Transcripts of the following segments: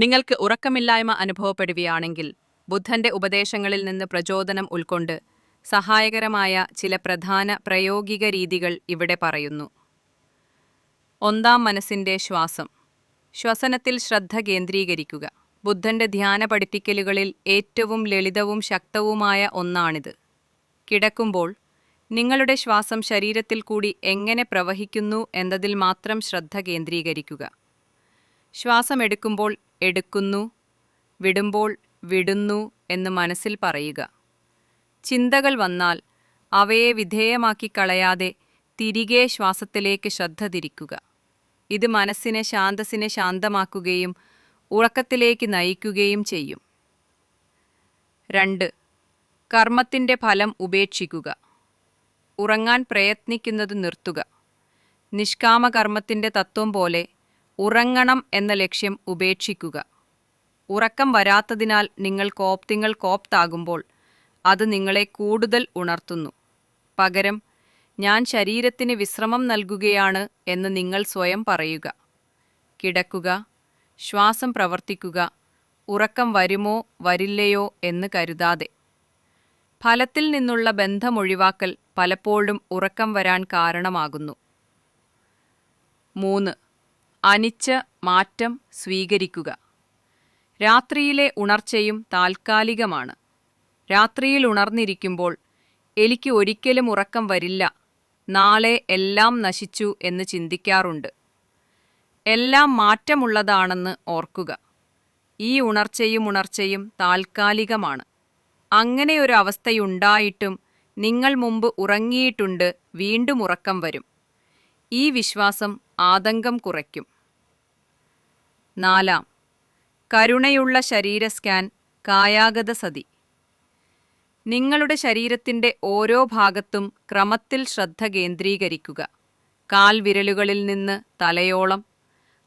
നിങ്ങൾക്ക് ഉറക്കമില്ലായ്മ അനുഭവപ്പെടുകയാണെങ്കിൽ ബുദ്ധന്റെ ഉപദേശങ്ങളിൽ നിന്ന് പ്രചോദനം ഉൾക്കൊണ്ട് സഹായകരമായ ചില പ്രധാന പ്രായോഗിക രീതികൾ ഇവിടെ പറയുന്നു. ഒന്നാം, മനസ്സിന്റെ ശ്വാസം. ശ്വസനത്തിൽ ശ്രദ്ധ കേന്ദ്രീകരിക്കുക. ബുദ്ധന്റെ ധ്യാന പഠിപ്പിക്കലുകളിൽ ഏറ്റവും ലളിതവും ശക്തവുമായ ഒന്നാണിത്. കിടക്കുമ്പോൾ നിങ്ങളുടെ ശ്വാസം ശരീരത്തിൽ കൂടി എങ്ങനെ പ്രവഹിക്കുന്നു എന്നതിൽ മാത്രം ശ്രദ്ധ കേന്ദ്രീകരിക്കുക. ശ്വാസം എടുക്കുമ്പോൾ എടുക്കുന്നു, വിടുമ്പോൾ വിടുന്നു എന്ന് മനസ്സിൽ പറയുക. ചിന്തകൾ വന്നാൽ അവയെ വിധേയമാക്കി കളയാതെ തിരികെ ശ്വാസത്തിലേക്ക് ശ്രദ്ധ തിരിക്കുക. ഇത് മനസ്സിനെ ശാന്തമാക്കുകയും ഉറക്കത്തിലേക്ക് നയിക്കുകയും ചെയ്യും. 2. കർമ്മത്തിൻ്റെ ഫലം ഉപേക്ഷിക്കുക. ഉറങ്ങാൻ പ്രയത്നിക്കുന്നത് നിർത്തുക. നിഷ്കാമകർമ്മത്തിൻ്റെ തത്വം പോലെ ഉറങ്ങണം എന്ന ലക്ഷ്യം ഉപേക്ഷിക്കുക. ഉറക്കം വരാത്തതിനാൽ നിങ്ങൾ കോപ്താകുമ്പോൾ അത് നിങ്ങളെ കൂടുതൽ ഉണർത്തുന്നു. പകരം ഞാൻ ശരീരത്തിന് വിശ്രമം നൽകുകയാണ് എന്ന് നിങ്ങൾ സ്വയം പറയുക. കിടക്കുക, ശ്വാസം പ്രവർത്തിക്കുക, ഉറക്കം വരുമോ വരില്ലയോ എന്ന് കരുതാതെ. ഫലത്തിൽ നിന്നുള്ള ബന്ധമൊഴിവാക്കൽ പലപ്പോഴും ഉറക്കം വരാൻ കാരണമാകുന്നു. 3. അനിച്ഛ മാറ്റം സ്വീകരിക്കുക. രാത്രിയിലെ ഉണർച്ചയും താൽക്കാലികമാണ്. രാത്രിയിൽ ഉണർന്നിരിക്കുമ്പോൾ എനിക്ക് ഒരിക്കലും ഉറക്കം വരില്ല, നാളെ എല്ലാം നശിച്ചു എന്ന് ചിന്തിക്കാറുണ്ട്. എല്ലാം മാറ്റമുള്ളതാണെന്ന് ഓർക്കുക. ഈ ഉണർച്ചയും താൽക്കാലികമാണ്. അങ്ങനെ ഒരു അവസ്ഥയുണ്ടായിട്ടും നിങ്ങൾ മുമ്പ് ഉറങ്ങിയിട്ടുണ്ട്, വീണ്ടും ഉറക്കം വരും. ഈ വിശ്വാസം ആതങ്കം കുറയ്ക്കും. 4. കരുണയുള്ള ശരീര സ്കാൻ, കായാഗത സതി. നിങ്ങളുടെ ശരീരത്തിൻ്റെ ഓരോ ഭാഗത്തും ക്രമത്തിൽ ശ്രദ്ധ കേന്ദ്രീകരിക്കുക. കാൽവിരലുകളിൽ നിന്ന് തലയോളം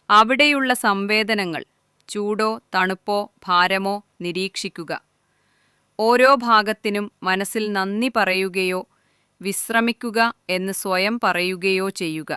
അവിടെയുള്ള സംവേദനങ്ങൾ, ചൂടോ തണുപ്പോ ഭാരമോ നിരീക്ഷിക്കുക. ഓരോ ഭാഗത്തിനും മനസ്സിൽ നന്ദി പറയുകയോ വിശ്രമിക്കുക എന്ന് സ്വയം പറയുകയോ ചെയ്യുക.